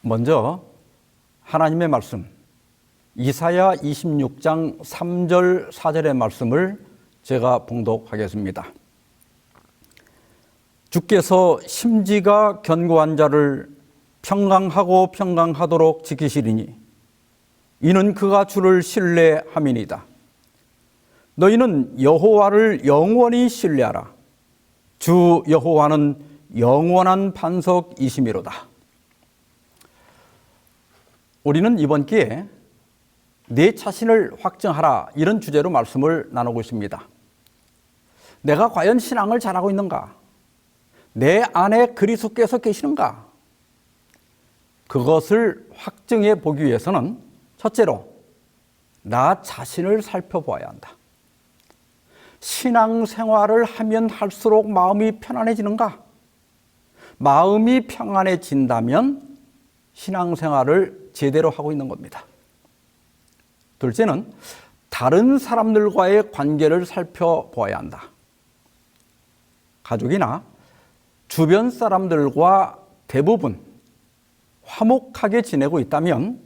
먼저 하나님의 말씀 이사야 26장 3절 4절의 말씀을 제가 봉독하겠습니다. 주께서 심지가 견고한 자를 평강하고 평강하도록 지키시리니 이는 그가 주를 신뢰함이니이다. 너희는 여호와를 영원히 신뢰하라. 주 여호와는 영원한 반석이심이로다. 우리는 이번 기회에 내 자신을 확증하라 이런 주제로 말씀을 나누고 있습니다. 내가 과연 신앙을 잘하고 있는가? 내 안에 그리스도께서 계시는가? 그것을 확증해 보기 위해서는 첫째로 나 자신을 살펴보아야 한다. 신앙생활을 하면 할수록 마음이 편안해지는가? 마음이 평안해진다면 신앙생활을 제대로 하고 있는 겁니다. 둘째는 다른 사람들과의 관계를 살펴보아야 한다. 가족이나 주변 사람들과 대부분 화목하게 지내고 있다면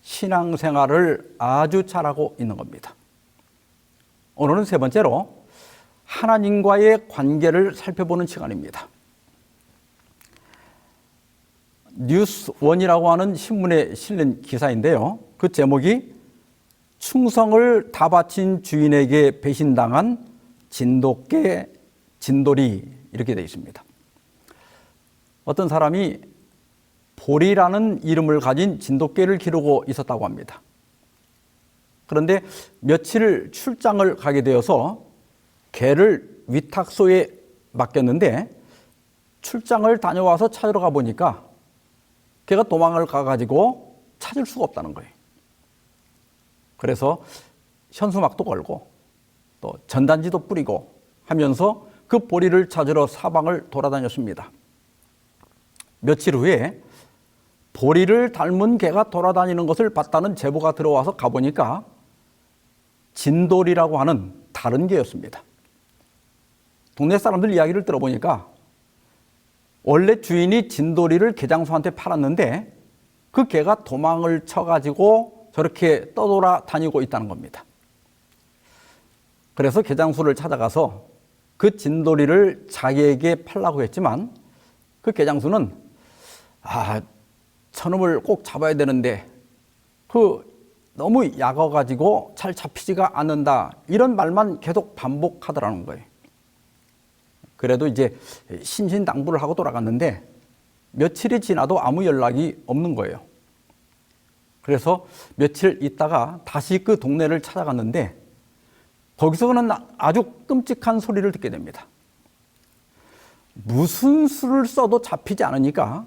신앙생활을 아주 잘하고 있는 겁니다. 오늘은 세 번째로 하나님과의 관계를 살펴보는 시간입니다. 뉴스원이라고 하는 신문에 실린 기사인데요. 그 제목이 충성을 다 바친 주인에게 배신당한 진돗개 진돌이 이렇게 되어 있습니다. 어떤 사람이 보리라는 이름을 가진 진돗개를 기르고 있었다고 합니다. 그런데 며칠 출장을 가게 되어서 개를 위탁소에 맡겼는데 출장을 다녀와서 찾으러 가보니까 개가 도망을 가가지고 찾을 수가 없다는 거예요. 그래서 현수막도 걸고 또 전단지도 뿌리고 하면서 그 보리를 찾으러 사방을 돌아다녔습니다. 며칠 후에 보리를 닮은 개가 돌아다니는 것을 봤다는 제보가 들어와서 가보니까 진돌이라고 하는 다른 개였습니다. 동네 사람들 이야기를 들어보니까 원래 주인이 진돌이를 개장수한테 팔았는데 그 개가 도망을 쳐가지고 저렇게 떠돌아다니고 있다는 겁니다. 그래서 개장수를 찾아가서 그 진돌이를 자기에게 팔라고 했지만 그 개장수는 저놈을 꼭 잡아야 되는데 너무 약아가지고 잘 잡히지가 않는다 이런 말만 계속 반복하더라는 거예요. 그래도 이제 신신당부를 하고 돌아갔는데 며칠이 지나도 아무 연락이 없는 거예요. 그래서 며칠 있다가 다시 그 동네를 찾아갔는데 거기서는 아주 끔찍한 소리를 듣게 됩니다. 무슨 수를 써도 잡히지 않으니까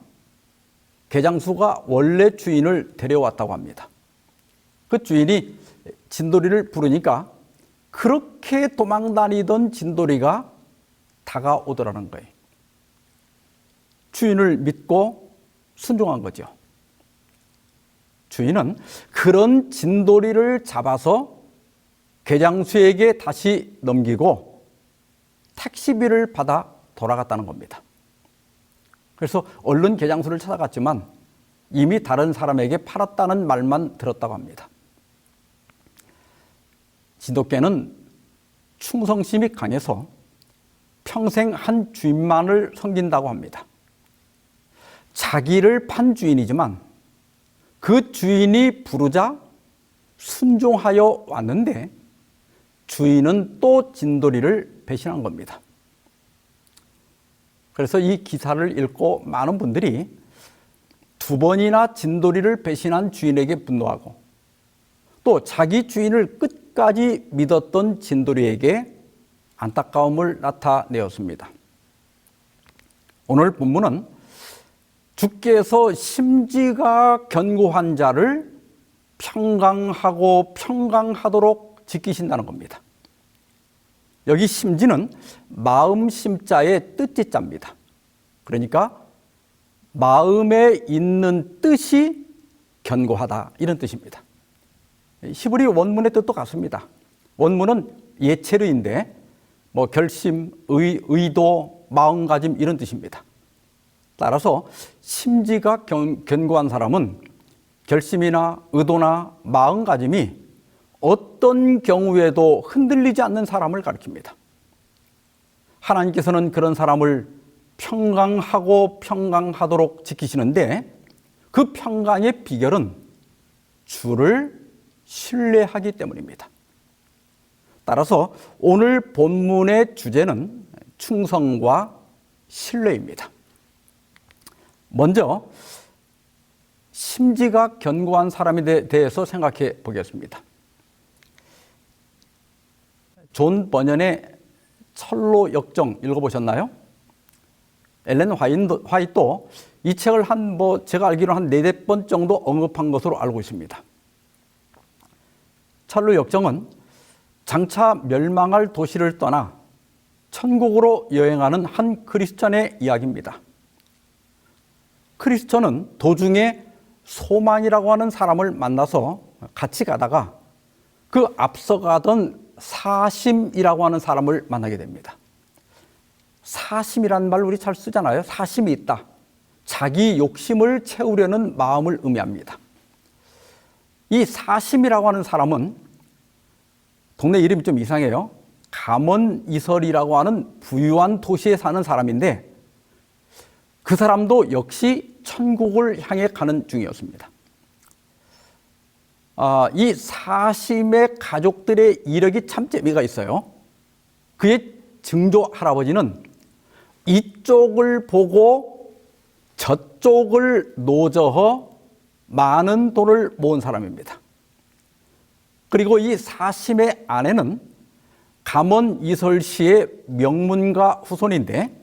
개장수가 원래 주인을 데려왔다고 합니다. 그 주인이 진돌이를 부르니까 그렇게 도망다니던 진돌이가 다가오더라는 거예요. 주인을 믿고 순종한 거죠. 주인은 그런 진돌이를 잡아서 개장수에게 다시 넘기고 택시비를 받아 돌아갔다는 겁니다. 그래서 얼른 개장수를 찾아갔지만 이미 다른 사람에게 팔았다는 말만 들었다고 합니다. 진돗개는 충성심이 강해서 평생 한 주인만을 섬긴다고 합니다. 자기를 판 주인이지만 그 주인이 부르자 순종하여 왔는데 주인은 또 진돌이를 배신한 겁니다. 그래서 이 기사를 읽고 많은 분들이 2번이나 진돌이를 배신한 주인에게 분노하고 또 자기 주인을 끝까지 믿었던 진돌이에게 안타까움을 나타내었습니다. 오늘 본문은 주께서 심지가 견고한 자를 평강하고 평강하도록 지키신다는 겁니다. 여기 심지는 마음 심자의 뜻지자입니다. 그러니까 마음에 있는 뜻이 견고하다 이런 뜻입니다. 히브리 원문의 뜻도 같습니다. 원문은 예체르인데 결심, 의도, 마음가짐 이런 뜻입니다. 따라서 심지가 견고한 사람은 결심이나 의도나 마음가짐이 어떤 경우에도 흔들리지 않는 사람을 가리킵니다. 하나님께서는 그런 사람을 평강하고 평강하도록 지키시는데 그 평강의 비결은 주를 신뢰하기 때문입니다. 따라서 오늘 본문의 주제는 충성과 신뢰입니다. 먼저 심지가 견고한 사람에 대해서 생각해 보겠습니다. 존 버년의 철로 역정 읽어보셨나요? 엘렌 화이트도 이 책을 제가 알기로는 한 4번 정도 언급한 것으로 알고 있습니다. 철로 역정은 장차 멸망할 도시를 떠나 천국으로 여행하는 한 크리스천의 이야기입니다. 크리스천은 도중에 소망이라고 하는 사람을 만나서 같이 가다가 그 앞서가던 사심이라고 하는 사람을 만나게 됩니다. 사심이라는 말 우리 잘 쓰잖아요. 사심이 있다. 자기 욕심을 채우려는 마음을 의미합니다. 이 사심이라고 하는 사람은 동네 이름이 좀 이상해요. 감언이설이라고 하는 부유한 도시에 사는 사람인데 그 사람도 역시 천국을 향해 가는 중이었습니다. 이 사심의 가족들의 이력이 참 재미가 있어요. 그의 증조 할아버지는 이쪽을 보고 저쪽을 노저어 많은 돈을 모은 사람입니다. 그리고 이 사심의 아내는 감원 이설씨의 명문가 후손인데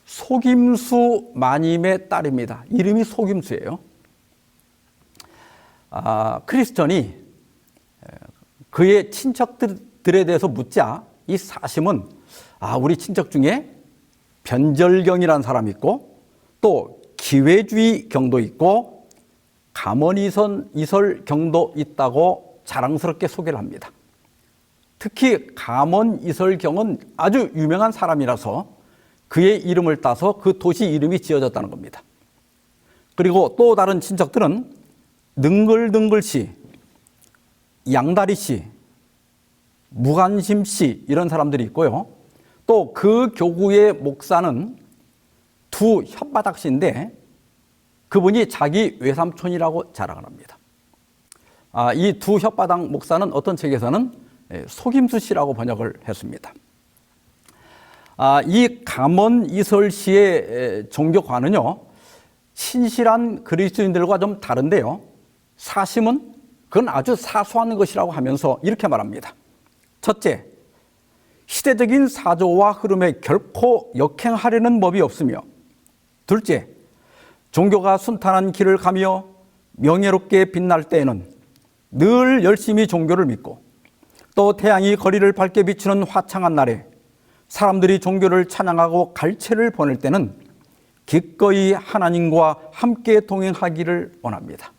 속임수 마님의 딸입니다. 이름이 속임수예요. 크리스천이 그의 친척들에 대해서 묻자 이 사심은 우리 친척 중에 변절경이라는 사람이 있고 또 기회주의 경도 있고 감언이설 경도 있다고 자랑스럽게 소개를 합니다. 특히 감언이설경은 아주 유명한 사람이라서 그의 이름을 따서 그 도시 이름이 지어졌다는 겁니다. 그리고 또 다른 친척들은 능글능글씨, 양다리씨, 무관심씨 이런 사람들이 있고요. 또 그 교구의 목사는 두 혓바닥씨인데 그분이 자기 외삼촌이라고 자랑을 합니다. 이 두 혓바닥 목사는 어떤 책에서는 속임수씨라고 번역을 했습니다. 이 감언이설씨의 종교관은요, 신실한 그리스도인들과 좀 다른데요. 사심은 그건 아주 사소한 것이라고 하면서 이렇게 말합니다. 첫째, 시대적인 사조와 흐름에 결코 역행하려는 법이 없으며, 둘째, 종교가 순탄한 길을 가며 명예롭게 빛날 때에는 늘 열심히 종교를 믿고 또 태양이 거리를 밝게 비추는 화창한 날에 사람들이 종교를 찬양하고 갈채를 보낼 때는 기꺼이 하나님과 함께 동행하기를 원합니다.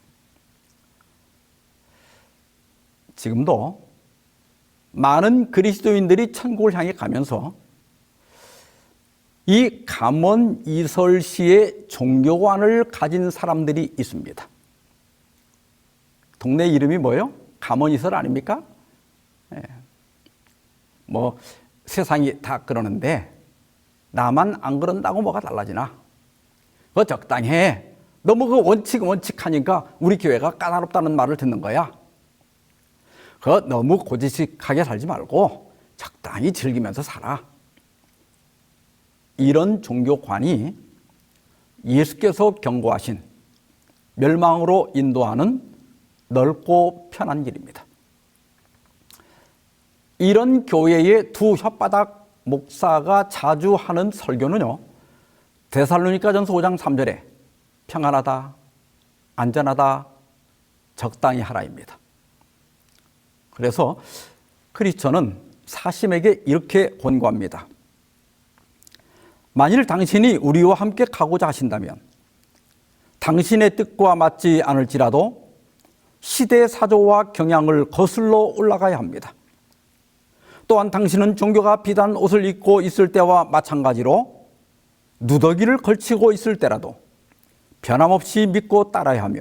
지금도 많은 그리스도인들이 천국을 향해 가면서 이 감언이설씨의 종교관을 가진 사람들이 있습니다. 동네 이름이 뭐예요? 감언이설 아닙니까? 세상이 다 그러는데 나만 안 그런다고 뭐가 달라지나? 그거 적당히 해. 너무 그 원칙하니까 우리 교회가 까다롭다는 말을 듣는 거야. 그거 너무 고지식하게 살지 말고 적당히 즐기면서 살아. 이런 종교관이 예수께서 경고하신 멸망으로 인도하는 넓고 편한 길입니다. 이런 교회의 두 혓바닥 목사가 자주 하는 설교는요, 데살로니가전서 5장 3절에 평안하다, 안전하다, 적당히 하라입니다. 그래서 크리스천은 사심에게 이렇게 권고합니다. 만일 당신이 우리와 함께 가고자 하신다면 당신의 뜻과 맞지 않을지라도 시대 사조와 경향을 거슬러 올라가야 합니다. 또한 당신은 종교가 비단 옷을 입고 있을 때와 마찬가지로 누더기를 걸치고 있을 때라도 변함없이 믿고 따라야 하며,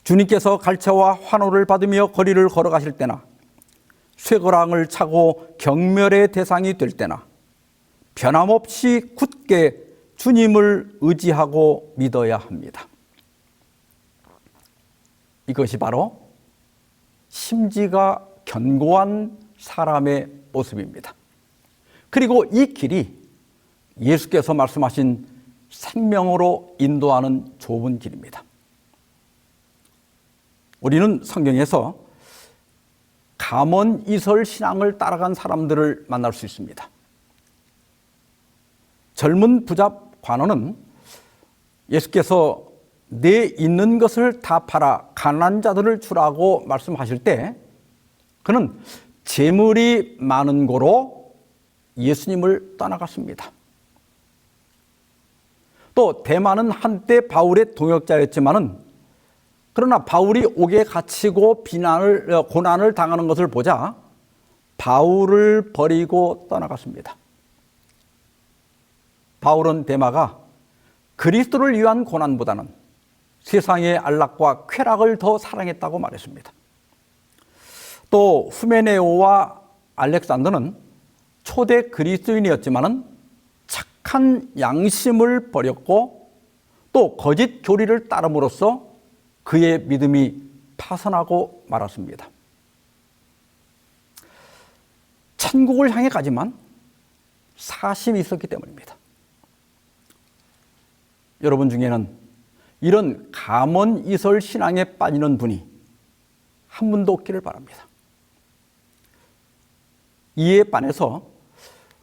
주님께서 갈채와 환호를 받으며 거리를 걸어가실 때나 쇠고랑을 차고 경멸의 대상이 될 때나 변함없이 굳게 주님을 의지하고 믿어야 합니다. 이것이 바로 심지가 견고한 사람의 모습입니다. 그리고 이 길이 예수께서 말씀하신 생명으로 인도하는 좁은 길입니다. 우리는 성경에서 가문이설 신앙을 따라간 사람들을 만날 수 있습니다. 젊은 부자 관원은 예수께서 내 있는 것을 다 팔아 가난한 자들을 주라고 말씀하실 때 그는 재물이 많은 고로 예수님을 떠나갔습니다. 또 대만은 한때 바울의 동역자였지만은 그러나 바울이 옥에 갇히고 고난을 당하는 것을 보자 바울을 버리고 떠나갔습니다. 바울은 데마가 그리스도를 위한 고난보다는 세상의 안락과 쾌락을 더 사랑했다고 말했습니다. 또 후메네오와 알렉산더는 초대 그리스도인이었지만은 착한 양심을 버렸고 또 거짓 교리를 따름으로써 그의 믿음이 파산하고 말았습니다. 천국을 향해 가지만 사심이 있었기 때문입니다. 여러분 중에는 이런 가문이설 신앙에 빠지는 분이 한 분도 없기를 바랍니다. 이에 반해서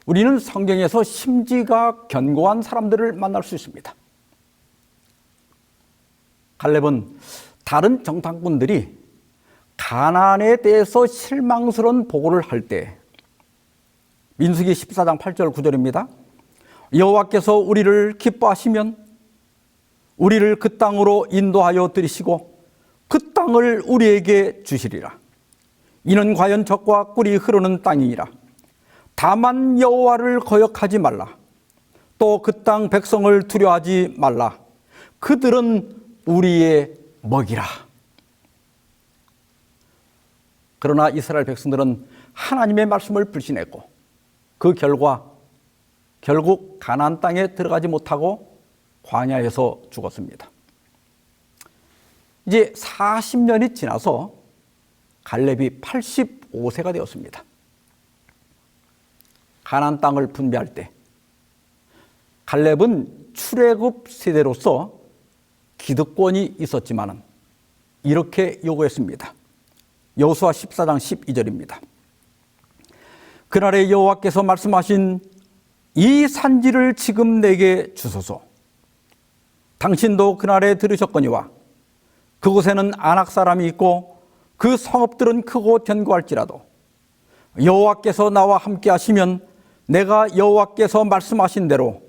우리는 성경에서 심지가 견고한 사람들을 만날 수 있습니다. 갈렙은 다른 정탐꾼들이 가나안에 대해서 실망스러운 보고를 할 때 민수기 14장 8절 9절입니다. 여호와께서 우리를 기뻐하시면 우리를 그 땅으로 인도하여 들이시고 그 땅을 우리에게 주시리라. 이는 과연 젖과 꿀이 흐르는 땅이니라. 다만 여호와를 거역하지 말라. 또 그 땅 백성을 두려워하지 말라. 그들은 우리의 먹이라. 그러나 이스라엘 백성들은 하나님의 말씀을 불신했고 그 결과 결국 가나안 땅에 들어가지 못하고 광야에서 죽었습니다. 이제 40년이 지나서 갈렙이 85세가 되었습니다. 가나안 땅을 분배할 때 갈렙은 출애굽 세대로서 기득권이 있었지만은 이렇게 요구했습니다. 여호수아 14장 12절입니다. 그날에 여호와께서 말씀하신 이 산지를 지금 내게 주소서. 당신도 그날에 들으셨거니와 그곳에는 아낙 사람이 있고 그 성읍들은 크고 견고할지라도 여호와께서 나와 함께 하시면 내가 여호와께서 말씀하신 대로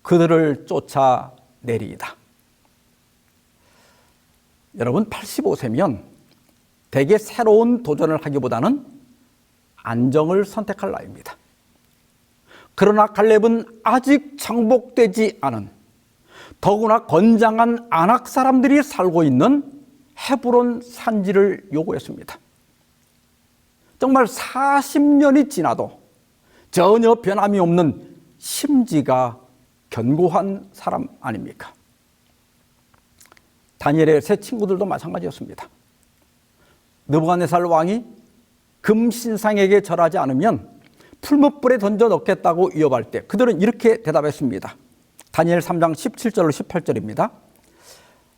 그들을 쫓아내리이다. 여러분 85세면 대개 새로운 도전을 하기보다는 안정을 선택할 나이입니다. 그러나 갈렙은 아직 정복되지 않은 더구나 건장한 아낙 사람들이 살고 있는 헤브론 산지를 요구했습니다. 정말 40년이 지나도 전혀 변함이 없는 심지가 견고한 사람 아닙니까? 다니엘의 세 친구들도 마찬가지였습니다. 느부갓네살 왕이 금신상에게 절하지 않으면 풀무불에 던져 넣겠다고 위협할 때 그들은 이렇게 대답했습니다. 다니엘 3장 17절로 18절입니다.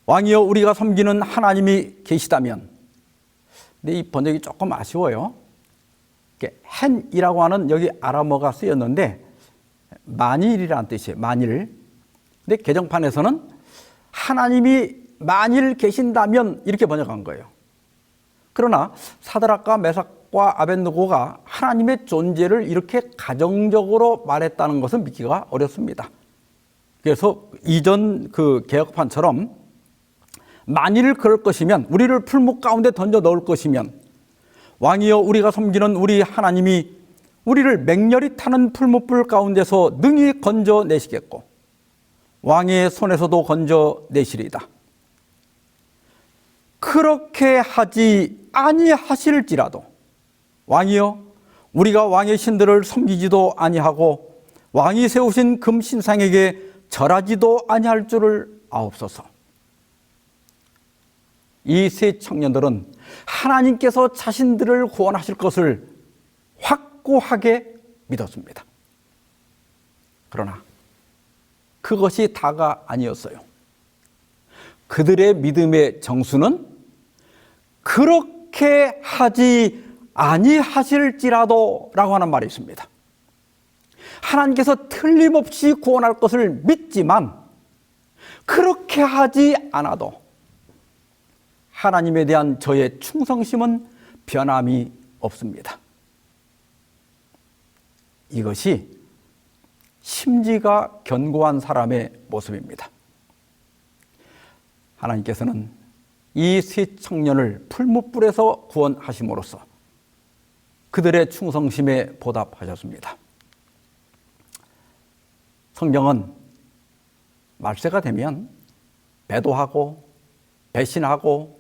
왕이여 우리가 섬기는 하나님이 계시다면, 근데 이 번역이 조금 아쉬워요. 헨이라고 하는 여기 아람어가 쓰였는데 만일이라는 뜻이에요. 만일. 근데 개정판에서는 하나님이 만일 계신다면 이렇게 번역한 거예요. 그러나 사드락과 메삭과 아벳느고가 하나님의 존재를 이렇게 가정적으로 말했다는 것은 믿기가 어렵습니다. 그래서 이전 그 개혁판처럼 만일 그럴 것이면 우리를 풀무 가운데 던져 넣을 것이면 왕이여 우리가 섬기는 우리 하나님이 우리를 맹렬히 타는 풀무불 가운데서 능히 건져내시겠고 왕의 손에서도 건져내시리이다. 그렇게 하지 아니하실지라도 왕이여 우리가 왕의 신들을 섬기지도 아니하고 왕이 세우신 금신상에게 절하지도 아니할 줄을 아옵소서. 이 세 청년들은 하나님께서 자신들을 구원하실 것을 확고하게 믿었습니다. 그러나 그것이 다가 아니었어요. 그들의 믿음의 정수는 그렇게 하지 아니하실지라도 라고 하는 말이 있습니다. 하나님께서 틀림없이 구원할 것을 믿지만 그렇게 하지 않아도 하나님에 대한 저의 충성심은 변함이 없습니다. 이것이 심지가 견고한 사람의 모습입니다. 하나님께서는 이 세 청년을 풀무불에서 구원하심으로써 그들의 충성심에 보답하셨습니다. 성경은 말세가 되면 배도하고 배신하고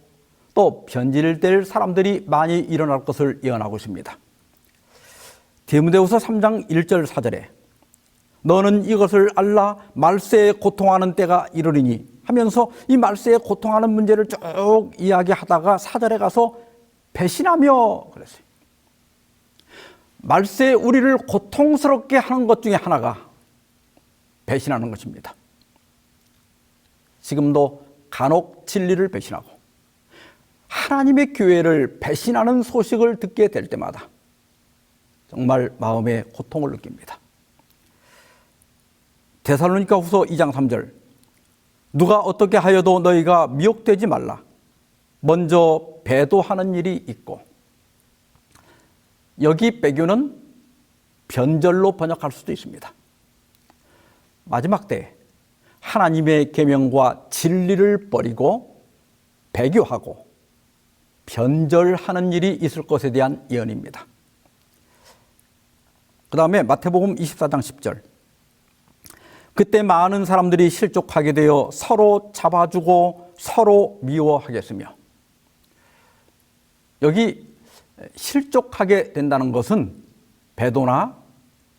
또 변질될 사람들이 많이 일어날 것을 예언하고 있습니다. 디모데후서 3장 1절 4절에 너는 이것을 알라 말세에 고통하는 때가 이르리니 하면서 이 말세에 고통하는 문제를 쭉 이야기하다가 4절에 가서 배신하며 그랬어요. 말세에 우리를 고통스럽게 하는 것 중에 하나가 배신하는 것입니다. 지금도 간혹 진리를 배신하고 하나님의 교회를 배신하는 소식을 듣게 될 때마다 정말 마음에 고통을 느낍니다. 데살로니가 후서 2장 3절 누가 어떻게 하여도 너희가 미혹되지 말라. 먼저 배도하는 일이 있고 여기 배교는 변절로 번역할 수도 있습니다. 마지막 때 하나님의 계명과 진리를 버리고 배교하고 변절하는 일이 있을 것에 대한 예언입니다. 그 다음에 마태복음 24장 10절 그때 많은 사람들이 실족하게 되어 서로 잡아주고 서로 미워하겠으며 여기 실족하게 된다는 것은 배도나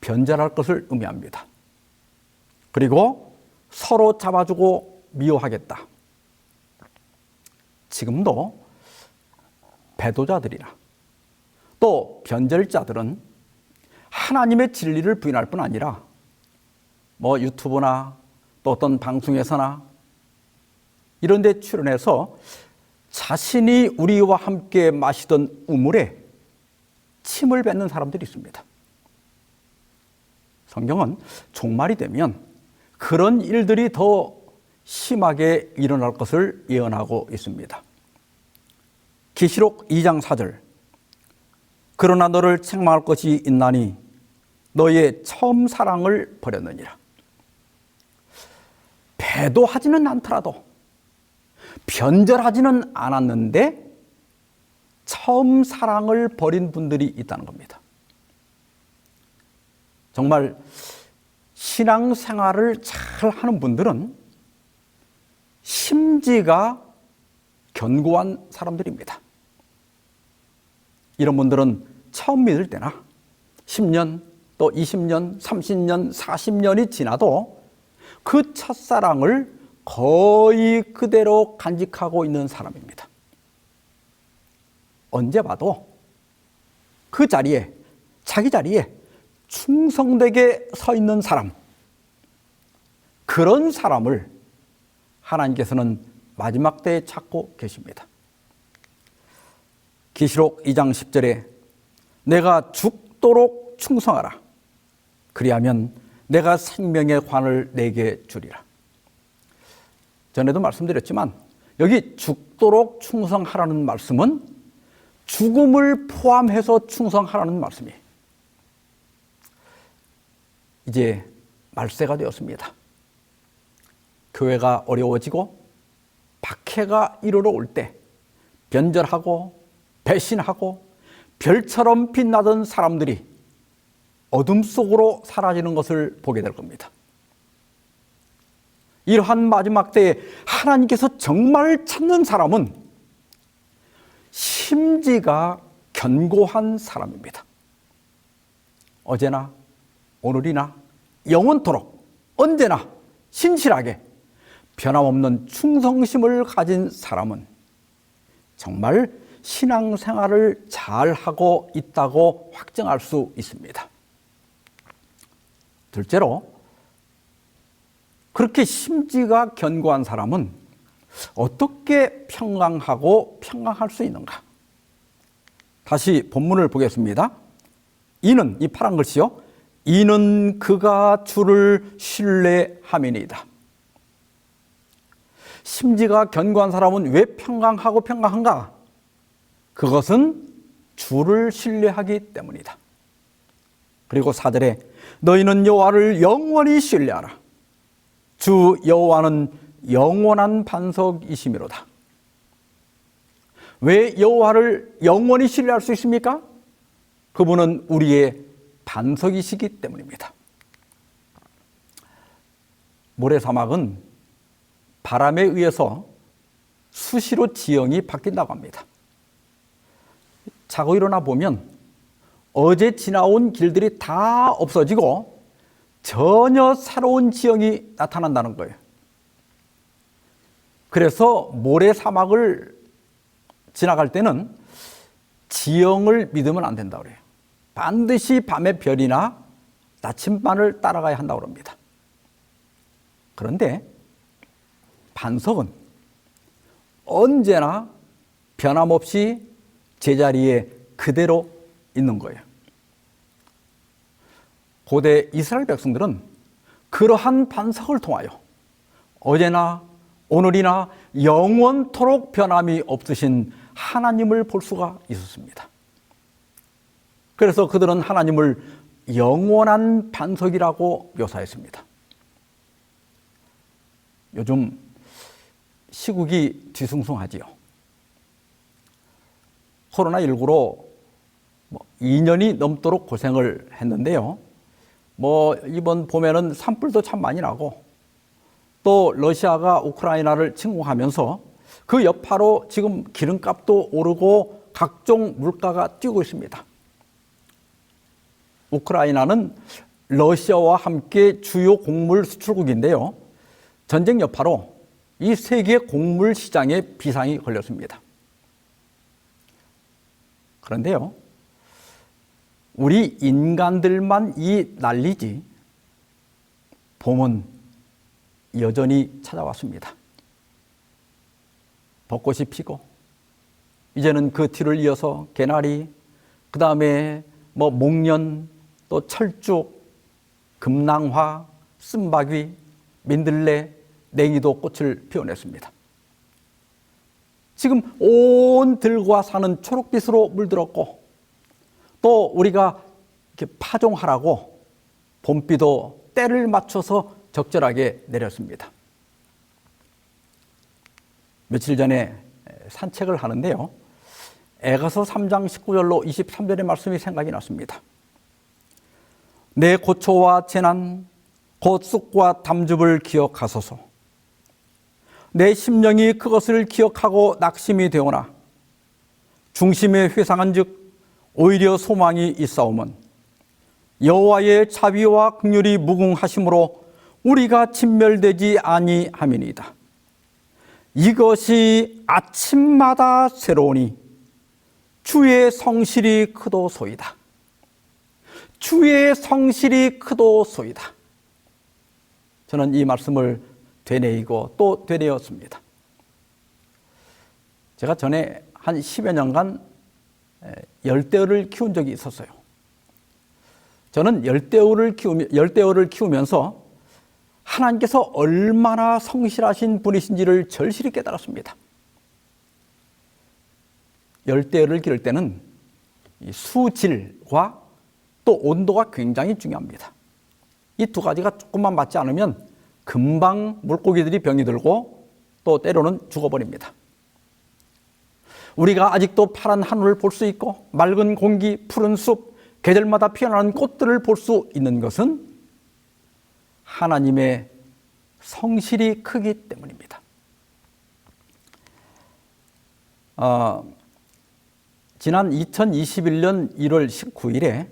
변절할 것을 의미합니다. 그리고 서로 잡아주고 미워하겠다. 지금도 배도자들이나 또 변절자들은 하나님의 진리를 부인할 뿐 아니라 뭐 유튜브나 또 어떤 방송에서나 이런 데 출연해서 자신이 우리와 함께 마시던 우물에 침을 뱉는 사람들이 있습니다. 성경은 종말이 되면 그런 일들이 더 심하게 일어날 것을 예언하고 있습니다. 계시록 2장 4절 그러나 너를 책망할 것이 있나니 너의 처음 사랑을 버렸느니라. 배도하지는 않더라도 변절하지는 않았는데 처음 사랑을 버린 분들이 있다는 겁니다. 정말 신앙생활을 잘 하는 분들은 심지가 견고한 사람들입니다. 이런 분들은 처음 믿을 때나 10년 또 20년, 30년, 40년이 지나도 그 첫사랑을 거의 그대로 간직하고 있는 사람입니다. 언제 봐도 그 자리에, 자기 자리에 충성되게 서 있는 사람, 그런 사람을 하나님께서는 마지막 때에 찾고 계십니다. 계시록 2장 10절에 내가 죽도록 충성하라. 그리하면 내가 생명의 관을 내게 주리라. 전에도 말씀드렸지만 여기 죽도록 충성하라는 말씀은 죽음을 포함해서 충성하라는 말씀이에요. 이제 말세가 되었습니다. 교회가 어려워지고 박해가 이르러 올 때 변절하고 배신하고 별처럼 빛나던 사람들이 어둠 속으로 사라지는 것을 보게 될 겁니다. 이러한 마지막 때에 하나님께서 정말 찾는 사람은 심지가 견고한 사람입니다. 어제나 오늘이나 영원토록 언제나 신실하게 변함없는 충성심을 가진 사람은 정말 신앙생활을 잘하고 있다고 확증할 수 있습니다. 둘째로, 그렇게 심지가 견고한 사람은 어떻게 평강하고 평강할 수 있는가? 다시 본문을 보겠습니다. 이는, 이 파란 글씨요, 이는 그가 주를 신뢰함이니이다. 심지가 견고한 사람은 왜 평강하고 평강한가? 그것은 주를 신뢰하기 때문이다. 그리고 4절에 너희는 여호와를 영원히 신뢰하라. 주 여호와는 영원한 반석이시미로다. 왜 여호와를 영원히 신뢰할 수 있습니까? 그분은 우리의 반석이시기 때문입니다. 모래사막은 바람에 의해서 수시로 지형이 바뀐다고 합니다. 자고 일어나 보면 어제 지나온 길들이 다 없어지고 전혀 새로운 지형이 나타난다는 거예요. 그래서 모래사막을 지나갈 때는 지형을 믿으면 안 된다고 그래요. 반드시 밤의 별이나 나침반을 따라가야 한다고 합니다. 그런데 반석은 언제나 변함없이 제자리에 그대로 있는 거예요. 고대 이스라엘 백성들은 그러한 반석을 통하여 어제나 오늘이나 영원토록 변함이 없으신 하나님을 볼 수가 있었습니다. 그래서 그들은 하나님을 영원한 반석이라고 묘사했습니다. 요즘 시국이 뒤숭숭하지요. 코로나19로 2년이 넘도록 고생을 했는데요. 이번 봄에는 산불도 참 많이 나고 또 러시아가 우크라이나를 침공하면서 그 여파로 지금 기름값도 오르고 각종 물가가 뛰고 있습니다. 우크라이나는 러시아와 함께 주요 곡물 수출국인데요. 전쟁 여파로 이 세계 곡물 시장에 비상이 걸렸습니다. 그런데요, 우리 인간들만 이 난리지 봄은 여전히 찾아왔습니다. 벚꽃이 피고 이제는 그 뒤를 이어서 개나리, 그 다음에 목련, 또 철쭉, 금낭화, 쓴바귀, 민들레, 냉이도 꽃을 피워냈습니다. 지금 온 들과 산은 초록빛으로 물들었고 또 우리가 이렇게 파종하라고 봄비도 때를 맞춰서 적절하게 내렸습니다. 며칠 전에 산책을 하는데요. 에가서 3장 19절로 23절의 말씀이 생각이 났습니다. 내 고초와 재난, 곧 쑥과 담즙을 기억하소서. 내 심령이 그것을 기억하고 낙심이 되오나 중심에 회상한 즉 오히려 소망이 있사오면 여호와의 자비와 긍휼이 무궁하심으로 우리가 진멸되지 아니함이니이다. 이것이 아침마다 새로우니 주의 성실이 크도소이다. 주의 성실이 크도소이다. 저는 이 말씀을 되뇌이고 또 되뇌었습니다. 제가 전에 한 10여 년간 열대어를 키운 적이 있었어요. 저는 열대어를 키우면서 하나님께서 얼마나 성실하신 분이신지를 절실히 깨달았습니다. 열대어를 기를 때는 수질과 또 온도가 굉장히 중요합니다. 이 두 가지가 조금만 맞지 않으면 금방 물고기들이 병이 들고 또 때로는 죽어버립니다. 우리가 아직도 파란 하늘을 볼 수 있고 맑은 공기, 푸른 숲, 계절마다 피어나는 꽃들을 볼 수 있는 것은 하나님의 성실이 크기 때문입니다. 지난 2021년 1월 19일에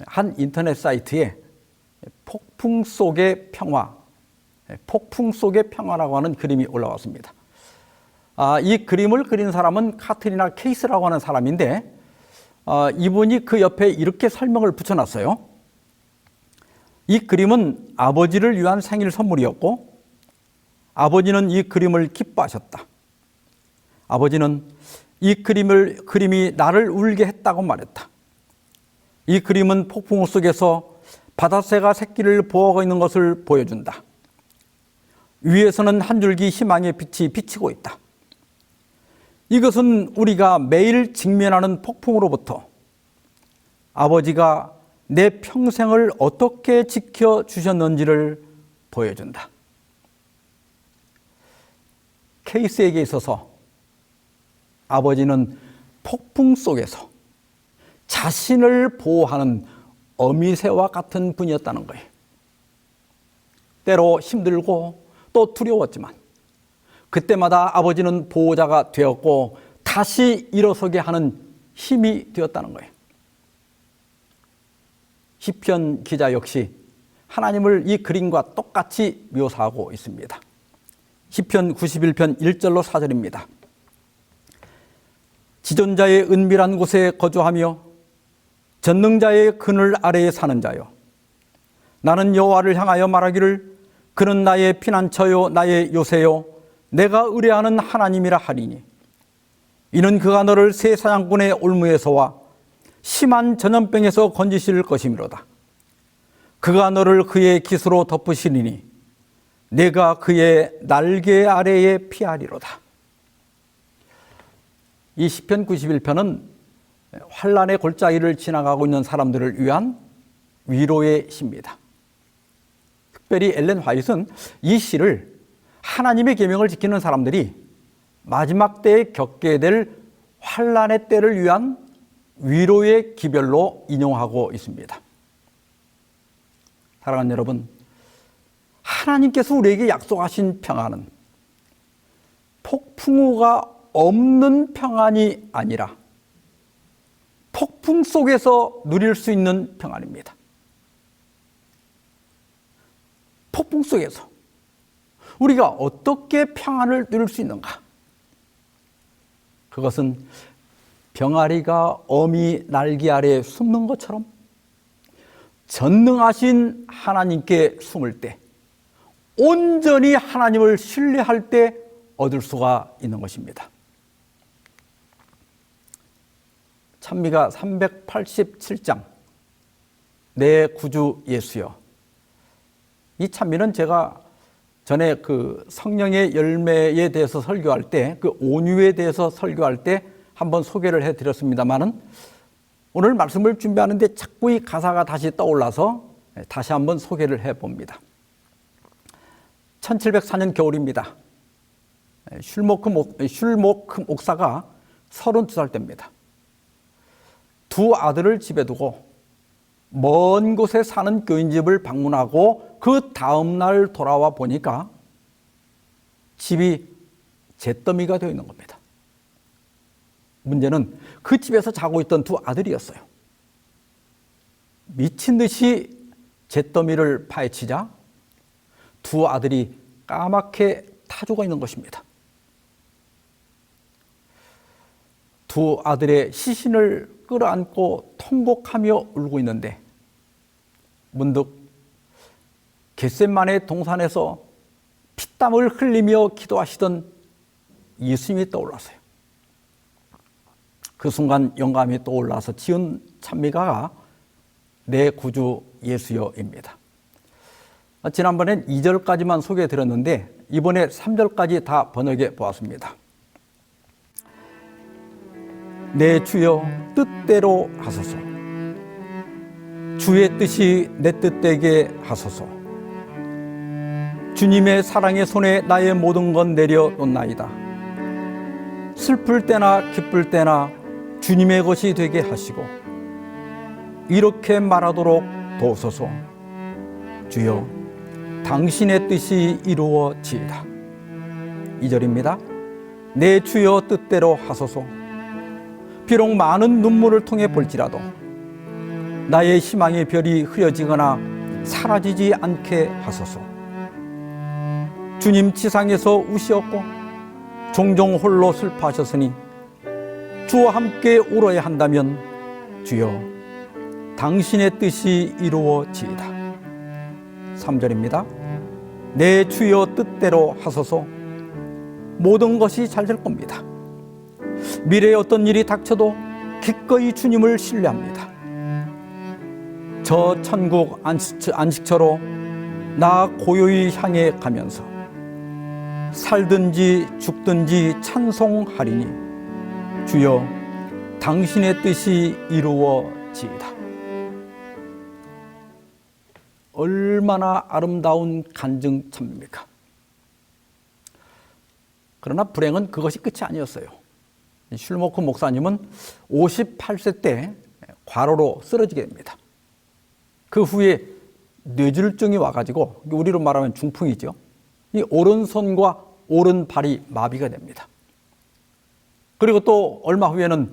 한 인터넷 사이트에 폭풍 속의 평화라고 하는 그림이 올라왔습니다. 이 그림을 그린 사람은 카트리나 케이스라고 하는 사람인데, 이분이 그 옆에 이렇게 설명을 붙여놨어요. 이 그림은 아버지를 위한 생일 선물이었고, 아버지는 이 그림을 기뻐하셨다. 아버지는 이 그림이 나를 울게 했다고 말했다. 이 그림은 폭풍 속에서 바다새가 새끼를 보호하고 있는 것을 보여준다. 위에서는 한 줄기 희망의 빛이 비치고 있다. 이것은 우리가 매일 직면하는 폭풍으로부터 아버지가 내 평생을 어떻게 지켜주셨는지를 보여준다. 케이스에게 있어서 아버지는 폭풍 속에서 자신을 보호하는 어미새와 같은 분이었다는 거예요. 때로 힘들고 또 두려웠지만 그때마다 아버지는 보호자가 되었고 다시 일어서게 하는 힘이 되었다는 거예요. 시편 기자 역시 하나님을 이 그림과 똑같이 묘사하고 있습니다. 시편 91편 1절로 4절입니다. 지존자의 은밀한 곳에 거주하며 전능자의 그늘 아래에 사는 자여, 나는 여호와를 향하여 말하기를 그는 나의 피난처요 나의 요새요 내가 의뢰하는 하나님이라 하리니, 이는 그가 너를 새 사냥꾼의 올무에서와 심한 전염병에서 건지실 것이미로다. 그가 너를 그의 깃으로 덮으시리니 내가 그의 날개 아래에 피하리로다. 이 시편 91편은 환난의 골짜기를 지나가고 있는 사람들을 위한 위로의 시입니다. 특별히 엘렌 화이트는 이 시를 하나님의 계명을 지키는 사람들이 마지막 때에 겪게 될 환난의 때를 위한 위로의 기별로 인용하고 있습니다. 사랑하는 여러분, 하나님께서 우리에게 약속하신 평안은 폭풍우가 없는 평안이 아니라 폭풍 속에서 누릴 수 있는 평안입니다. 폭풍 속에서 우리가 어떻게 평안을 누릴 수 있는가? 그것은 병아리가 어미 날개 아래에 숨는 것처럼 전능하신 하나님께 숨을 때, 온전히 하나님을 신뢰할 때 얻을 수가 있는 것입니다. 찬미가 387장 내 구주 예수여. 이 찬미는 제가 전에 그 성령의 열매에 대해서 설교할 때, 그 온유에 대해서 설교할 때 한번 소개를 해드렸습니다만은, 오늘 말씀을 준비하는데 자꾸 이 가사가 다시 떠올라서 다시 한번 소개를 해봅니다. 1704년 겨울입니다. 슐모크 목사가 32살 때입니다. 두 아들을 집에 두고 먼 곳에 사는 교인집을 방문하고 그 다음날 돌아와 보니까 집이 잿더미가 되어 있는 겁니다. 문제는 그 집에서 자고 있던 두 아들이었어요. 미친 듯이 잿더미를 파헤치자 두 아들이 까맣게 타 죽어 있는 것입니다. 두 아들의 시신을 끌어안고 통곡하며 울고 있는데 문득 겟세마네 동산에서 피땀을 흘리며 기도하시던 예수님이 떠올랐어요. 그 순간 영감이 떠올라서 지은 찬미가가 내 구주 예수여입니다. 지난번엔 2절까지만 소개해드렸는데 이번에 3절까지 다 번역해 보았습니다. 내 주여 뜻대로 하소서. 주의 뜻이 내 뜻되게 하소서. 주님의 사랑의 손에 나의 모든 건 내려놓나이다. 슬플 때나 기쁠 때나 주님의 것이 되게 하시고 이렇게 말하도록 도우소서. 주여, 당신의 뜻이 이루어지이다. 2절입니다. 내 주여 뜻대로 하소서. 비록 많은 눈물을 통해 볼지라도 나의 희망의 별이 흐려지거나 사라지지 않게 하소서. 주님 지상에서 우시었고 종종 홀로 슬퍼하셨으니 주와 함께 울어야 한다면 주여 당신의 뜻이 이루어지이다. 3절입니다. 내 주여 뜻대로 하소서. 모든 것이 잘 될 겁니다. 미래에 어떤 일이 닥쳐도 기꺼이 주님을 신뢰합니다. 저 천국 안식처로 나 고요히 향해 가면서 살든지 죽든지 찬송하리니 주여 당신의 뜻이 이루어지이다. 얼마나 아름다운 간증처입니까? 그러나 불행은 그것이 끝이 아니었어요. 슐모크 목사님은 58세 때 과로로 쓰러지게 됩니다. 그 후에 뇌졸중이 와가지고 우리로 말하면 중풍이죠. 이 오른손과 오른발이 마비가 됩니다. 그리고 또 얼마 후에는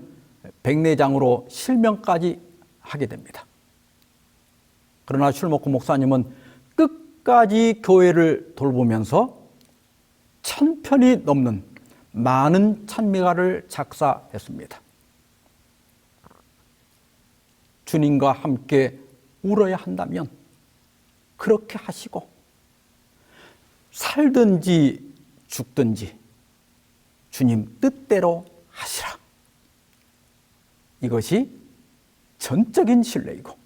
백내장으로 실명까지 하게 됩니다. 그러나 슐모크 목사님은 끝까지 교회를 돌보면서 1000편이 넘는 많은 찬미가를 작사했습니다. 주님과 함께 울어야 한다면 그렇게 하시고 살든지 죽든지 주님 뜻대로 하시라. 이것이 전적인 신뢰이고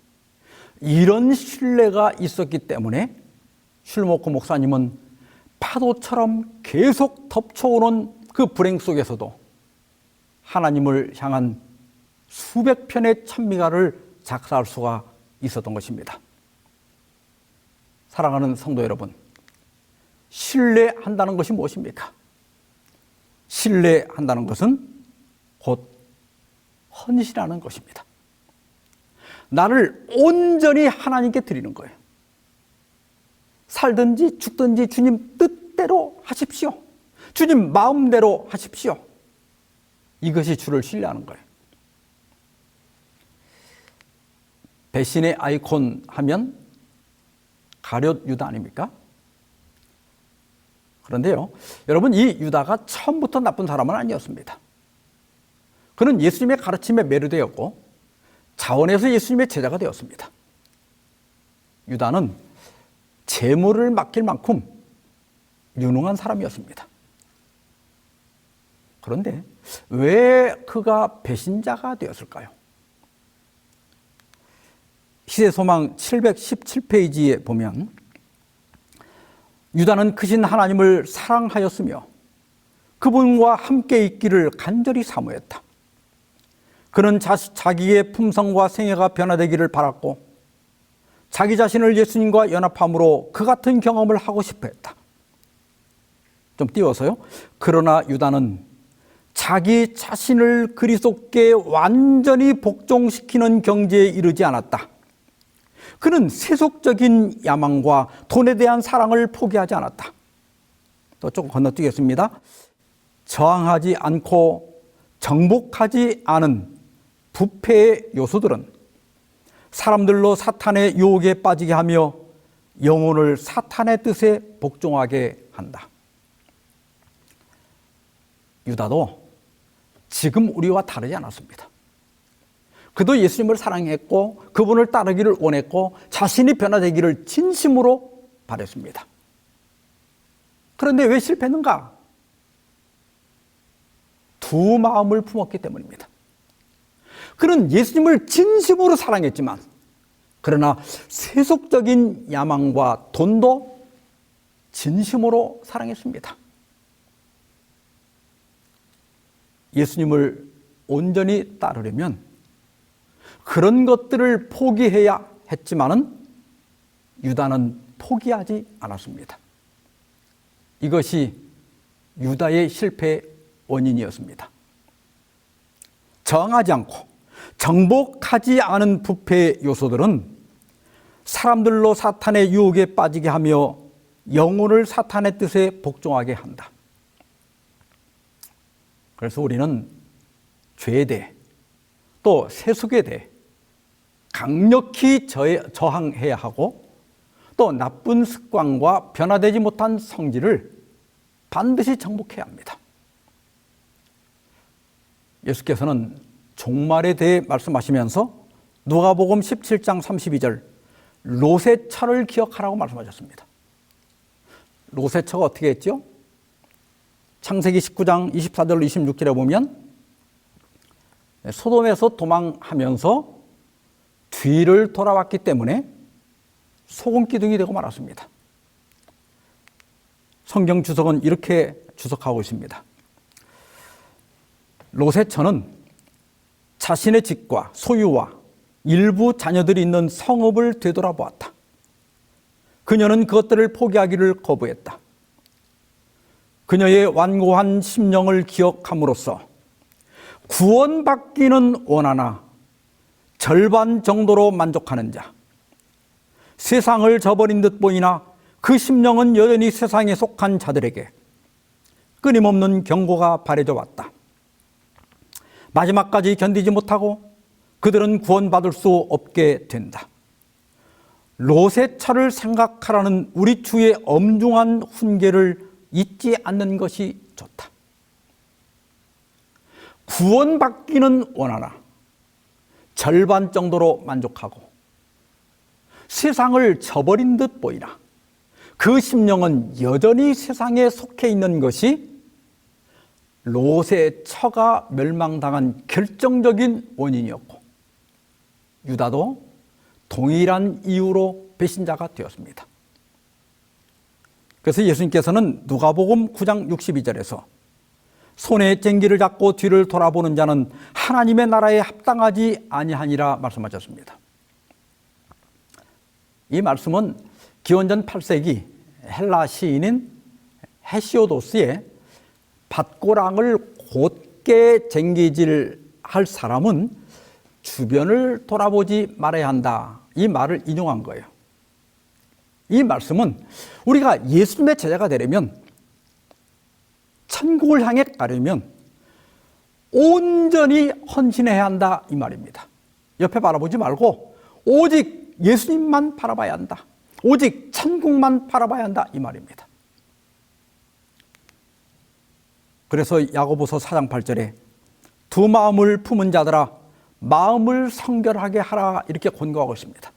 이런 신뢰가 있었기 때문에 슐모크 목사님은 파도처럼 계속 덮쳐오는 그 불행 속에서도 하나님을 향한 수백 편의 찬미가를 작사할 수가 있었던 것입니다. 사랑하는 성도 여러분, 신뢰한다는 것이 무엇입니까? 신뢰한다는 것은 곧 헌신하는 것입니다. 나를 온전히 하나님께 드리는 거예요. 살든지 죽든지 주님 뜻대로 하십시오. 주님 마음대로 하십시오. 이것이 주를 신뢰하는 거예요. 배신의 아이콘 하면 가룟 유다 아닙니까? 그런데요, 여러분, 이 유다가 처음부터 나쁜 사람은 아니었습니다. 그는 예수님의 가르침에 매료되었고 자원해서 예수님의 제자가 되었습니다. 유다는 재물을 맡길 만큼 유능한 사람이었습니다. 그런데 왜 그가 배신자가 되었을까요? 시대소망 717페이지에 보면 유다는 크신 하나님을 사랑하였으며 그분과 함께 있기를 간절히 사모했다. 그는 자기의 품성과 생애가 변화되기를 바랐고 자기 자신을 예수님과 연합함으로 그 같은 경험을 하고 싶어 했다. 좀 띄워서요. 그러나 유다는 자기 자신을 그리스도께 완전히 복종시키는 경지에 이르지 않았다. 그는 세속적인 야망과 돈에 대한 사랑을 포기하지 않았다. 또 조금 건너뛰겠습니다. 저항하지 않고 정복하지 않은 부패의 요소들은 사람들로 사탄의 유혹에 빠지게 하며 영혼을 사탄의 뜻에 복종하게 한다. 유다도 지금 우리와 다르지 않았습니다. 그도 예수님을 사랑했고 그분을 따르기를 원했고 자신이 변화되기를 진심으로 바랬습니다. 그런데 왜 실패했는가? 두 마음을 품었기 때문입니다. 그는 예수님을 진심으로 사랑했지만 그러나 세속적인 야망과 돈도 진심으로 사랑했습니다. 예수님을 온전히 따르려면 그런 것들을 포기해야 했지만은 유다는 포기하지 않았습니다. 이것이 유다의 실패의 원인이었습니다. 저항하지 않고 정복하지 않은 부패의 요소들은 사람들로 사탄의 유혹에 빠지게 하며 영혼을 사탄의 뜻에 복종하게 한다. 그래서 우리는 죄에 대해 또 세속에 대해 강력히 저항해야 하고 또 나쁜 습관과 변화되지 못한 성질을 반드시 정복해야 합니다. 예수께서는 종말에 대해 말씀하시면서 누가복음 17장 32절 롯의 처를 기억하라고 말씀하셨습니다. 롯의 처가 어떻게 했죠? 창세기 19장 24절로 26절에 보면 소돔에서 도망하면서 뒤를 돌아왔기 때문에 소금 기둥이 되고 말았습니다. 성경 주석은 이렇게 주석하고 있습니다. 롯의 처는 자신의 집과 소유와 일부 자녀들이 있는 성읍을 되돌아보았다. 그녀는 그것들을 포기하기를 거부했다. 그녀의 완고한 심령을 기억함으로써 구원받기는 원하나 절반 정도로 만족하는 자, 세상을 저버린 듯 보이나 그 심령은 여전히 세상에 속한 자들에게 끊임없는 경고가 바래져 왔다. 마지막까지 견디지 못하고 그들은 구원받을 수 없게 된다. 롯의 처를 생각하라는 우리 주의 엄중한 훈계를 잊지 않는 것이 좋다. 구원받기는 원하나 절반 정도로 만족하고 세상을 저버린 듯 보이나 그 심령은 여전히 세상에 속해 있는 것이 롯의 처가 멸망당한 결정적인 원인이었고 유다도 동일한 이유로 배신자가 되었습니다. 그래서 예수님께서는 누가복음 9장 62절에서 손에 쟁기를 잡고 뒤를 돌아보는 자는 하나님의 나라에 합당하지 아니하니라 말씀하셨습니다. 이 말씀은 기원전 8세기 헬라 시인인 헤시오도스의 밭고랑을 곧게 쟁기질할 사람은 주변을 돌아보지 말아야 한다. 이 말을 인용한 거예요. 이 말씀은 우리가 예수님의 제자가 되려면 천국을 향해 가려면 온전히 헌신해야 한다 이 말입니다. 옆에 바라보지 말고 오직 예수님만 바라봐야 한다. 오직 천국만 바라봐야 한다 이 말입니다. 그래서 야고보서 4장 8절에 두 마음을 품은 자들아 마음을 성결하게 하라 이렇게 권고하고 있습니다.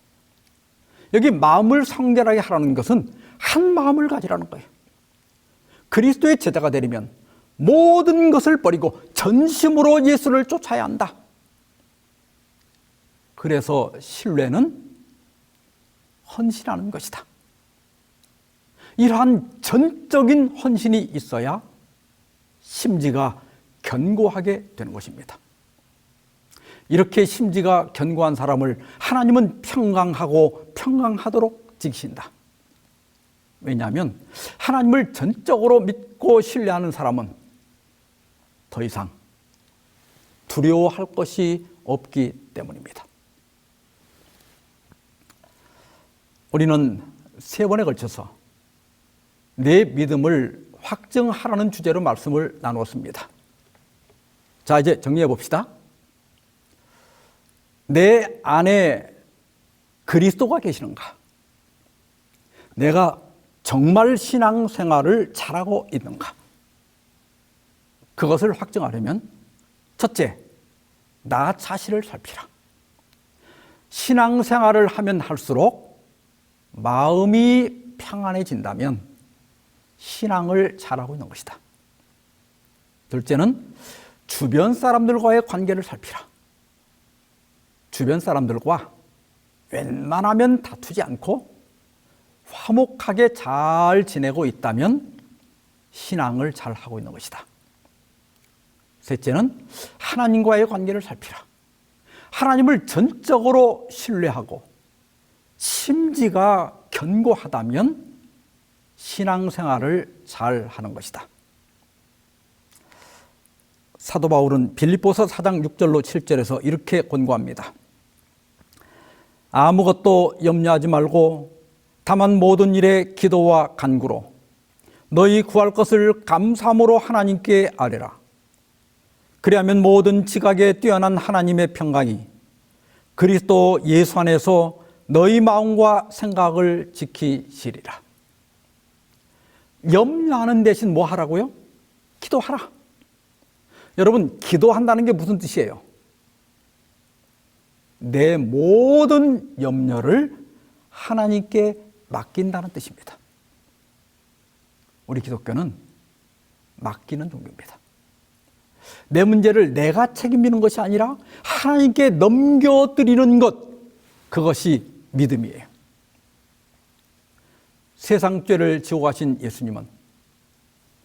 여기 마음을 성결하게 하라는 것은 한 마음을 가지라는 거예요. 그리스도의 제자가 되려면 모든 것을 버리고 전심으로 예수를 쫓아야 한다. 그래서 신뢰는 헌신하는 것이다. 이러한 전적인 헌신이 있어야 심지가 견고하게 되는 것입니다. 이렇게 심지가 견고한 사람을 하나님은 평강하고 평강하도록 지키신다. 왜냐하면 하나님을 전적으로 믿고 신뢰하는 사람은 더 이상 두려워할 것이 없기 때문입니다. 우리는 3번에 걸쳐서 내 믿음을 확증하라는 주제로 말씀을 나누었습니다. 자, 이제 정리해 봅시다. 내 안에 그리스도가 계시는가? 내가 정말 신앙생활을 잘하고 있는가? 그것을 확증하려면 첫째, 나 자신을 살피라. 신앙생활을 하면 할수록 마음이 평안해진다면 신앙을 잘하고 있는 것이다. 둘째는 주변 사람들과의 관계를 살피라. 주변 사람들과 웬만하면 다투지 않고 화목하게 잘 지내고 있다면 신앙을 잘 하고 있는 것이다. 셋째는 하나님과의 관계를 살피라. 하나님을 전적으로 신뢰하고 심지가 견고하다면 신앙생활을 잘 하는 것이다. 사도 바울은 빌립보서 4장 6절로 7절에서 이렇게 권고합니다. 아무것도 염려하지 말고 다만 모든 일에 기도와 간구로 너희 구할 것을 감사함으로 하나님께 아뢰라. 그리하면 모든 지각에 뛰어난 하나님의 평강이 그리스도 예수 안에서 너희 마음과 생각을 지키시리라. 염려하는 대신 뭐 하라고요? 기도하라. 여러분, 기도한다는 게 무슨 뜻이에요? 내 모든 염려를 하나님께 맡긴다는 뜻입니다. 우리 기독교는 맡기는 종교입니다. 내 문제를 내가 책임지는 것이 아니라 하나님께 넘겨드리는 것, 그것이 믿음이에요. 세상 죄를 지고 가신 예수님은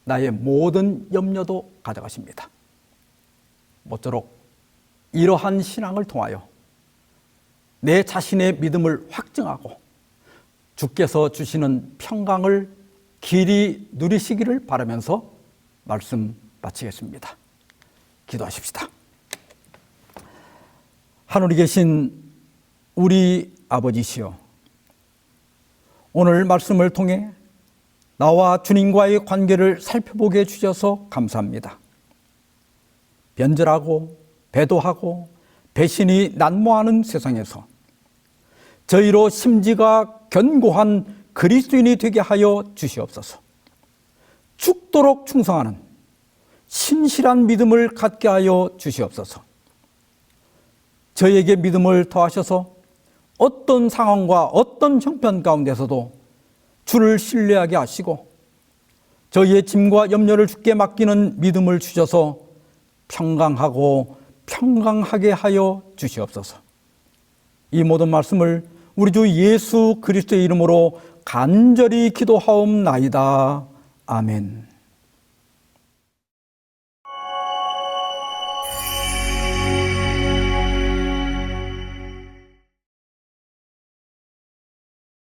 나의 모든 염려도 가져가십니다. 모쪼록 이러한 신앙을 통하여 내 자신의 믿음을 확증하고 주께서 주시는 평강을 길이 누리시기를 바라면서 말씀 마치겠습니다. 기도하십시다. 하늘에 계신 우리 아버지시여, 오늘 말씀을 통해 나와 주님과의 관계를 살펴보게 해주셔서 감사합니다. 변절하고 배도하고 배신이 난무하는 세상에서 저희로 심지가 견고한 그리스도인이 되게 하여 주시옵소서. 죽도록 충성하는 신실한 믿음을 갖게 하여 주시옵소서. 저희에게 믿음을 더하셔서 어떤 상황과 어떤 형편 가운데서도 주를 신뢰하게 하시고 저희의 짐과 염려를 주께 맡기는 믿음을 주셔서 평강하고 평강하게 하여 주시옵소서. 이 모든 말씀을 우리 주 예수 그리스도의 이름으로 간절히 기도하옵나이다. 아멘.